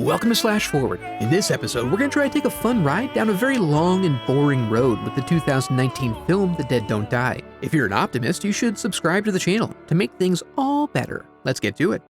Welcome to Slash Forward. In this episode, we're going to try to take a fun ride down a very long and boring road with the 2019 film The Dead Don't Die. If you're an optimist, you should subscribe to the channel to make things all better. Let's get to it.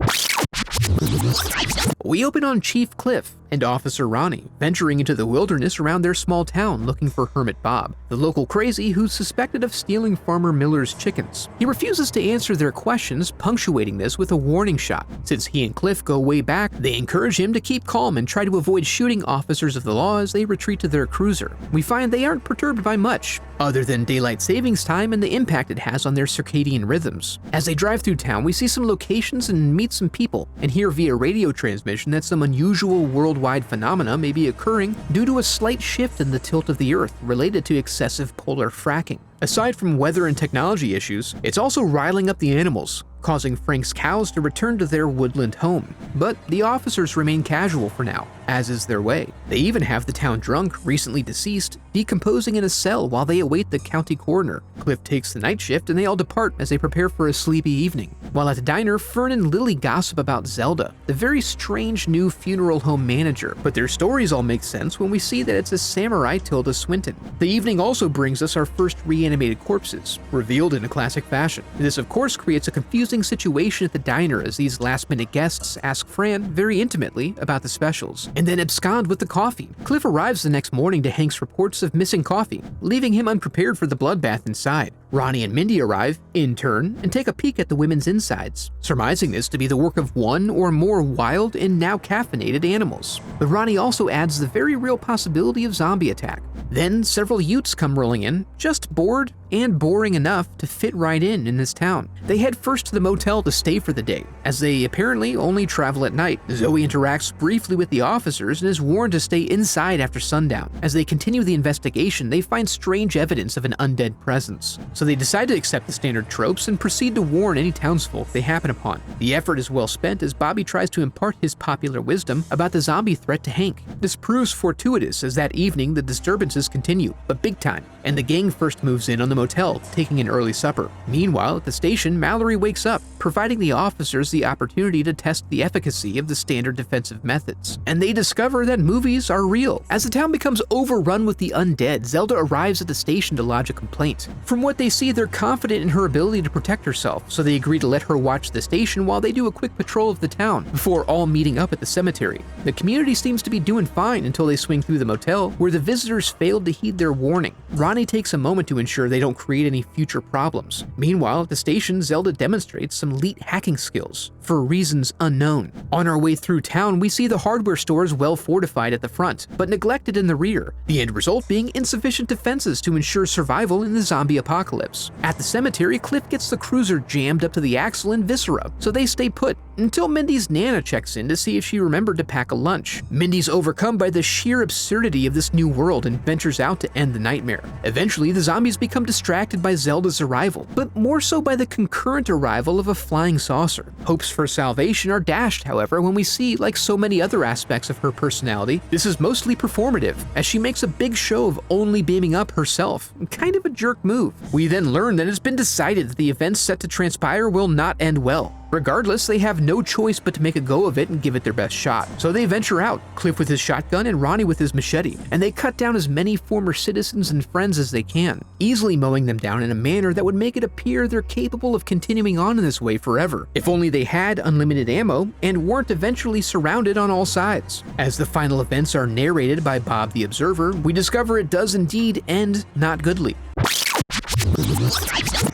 We open on Chief Cliff and Officer Ronnie venturing into the wilderness around their small town looking for Hermit Bob, the local crazy who's suspected of stealing Farmer Miller's chickens. He refuses to answer their questions, punctuating this with a warning shot. Since he and Cliff go way back, they encourage him to keep calm and try to avoid shooting officers of the law as they retreat to their cruiser. We find they aren't perturbed by much, other than daylight savings time and the impact it has on their circadian rhythms. As they drive through town, we see some locations and meet some people, and hear via radio transmission that some unusual worldwide phenomena may be occurring due to a slight shift in the tilt of the Earth related to excessive polar fracking. Aside from weather and technology issues, it's also riling up the animals, causing Frank's cows to return to their woodland home. But the officers remain casual for now, as is their way. They even have the town drunk, recently deceased, decomposing in a cell while they await the county coroner. Cliff takes the night shift and they all depart as they prepare for a sleepy evening. While at the diner, Fern and Lily gossip about Zelda, the very strange new funeral home manager, but their stories all make sense when we see that it's a samurai Tilda Swinton. The evening also brings us our first reanimated corpses, revealed in a classic fashion. This of course creates a confusing situation at the diner as these last-minute guests ask Fran very intimately about the specials, and then abscond with the coffee. Cliff arrives the next morning to Hank's reports of missing coffee, leaving him unprepared for the bloodbath inside. Ronnie and Mindy arrive, in turn, and take a peek at the women's insides, surmising this to be the work of one or more wild and now caffeinated animals. But Ronnie also adds the very real possibility of zombie attack. Then several Utes come rolling in, just bored and boring enough to fit right in this town. They head first to the motel to stay for the day, as they apparently only travel at night. Zoe interacts briefly with the officers and is warned to stay inside after sundown. As they continue the investigation, they find strange evidence of an undead presence, so they decide to accept the standard tropes and proceed to warn any townsfolk they happen upon. The effort is well spent as Bobby tries to impart his popular wisdom about the zombie threat to Hank. This proves fortuitous as that evening the disturbances continue, but big time, and the gang first moves in on the motel, taking an early supper. Meanwhile, at the station, Mallory wakes up, providing the officers the opportunity to test the efficacy of the standard defensive methods. And they discover that movies are real. As the town becomes overrun with the undead, Zelda arrives at the station to lodge a complaint. From what they see, they're confident in her ability to protect herself, so they agree to let her watch the station while they do a quick patrol of the town, before all meeting up at the cemetery. The community seems to be doing fine until they swing through the motel, where the visitors failed to heed their warning. Ronnie takes a moment to ensure they don't create any future problems. Meanwhile, at the station, Zelda demonstrates some elite hacking skills, for reasons unknown. On our way through town, we see the hardware stores well fortified at the front, but neglected in the rear, the end result being insufficient defenses to ensure survival in the zombie apocalypse. At the cemetery, Cliff gets the cruiser jammed up to the axle in viscera, so they stay put, until Mindy's Nana checks in to see if she remembered to pack a lunch. Mindy's overcome by the sheer absurdity of this new world and ventures out to end the nightmare. Eventually, the zombies become distracted by Zelda's arrival, but more so by the concurrent arrival of a flying saucer. Hopes for salvation are dashed, however, when we see, like so many other aspects of her personality, this is mostly performative, as she makes a big show of only beaming up herself, kind of a jerk move. We then learn that it's been decided that the events set to transpire will not end well. Regardless, they have no choice but to make a go of it and give it their best shot. So they venture out, Cliff with his shotgun and Ronnie with his machete, and they cut down as many former citizens and friends as they can, easily mowing them down in a manner that would make it appear they're capable of continuing on in this way forever, if only they had unlimited ammo and weren't eventually surrounded on all sides. As the final events are narrated by Bob the Observer, we discover it does indeed end not goodly.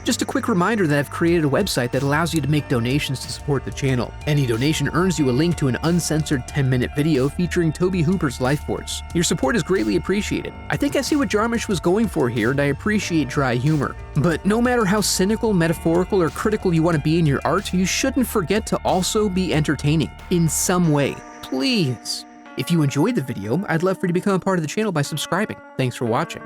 Just a quick reminder that I've created a website that allows you to make donations to support the channel. Any donation earns you a link to an uncensored 10-minute video featuring Toby Hooper's Life Force. Your support is greatly appreciated. I think I see what Jarmusch was going for here, and I appreciate dry humor. But no matter how cynical, metaphorical, or critical you want to be in your art, you shouldn't forget to also be entertaining in some way. Please. If you enjoyed the video, I'd love for you to become a part of the channel by subscribing. Thanks for watching.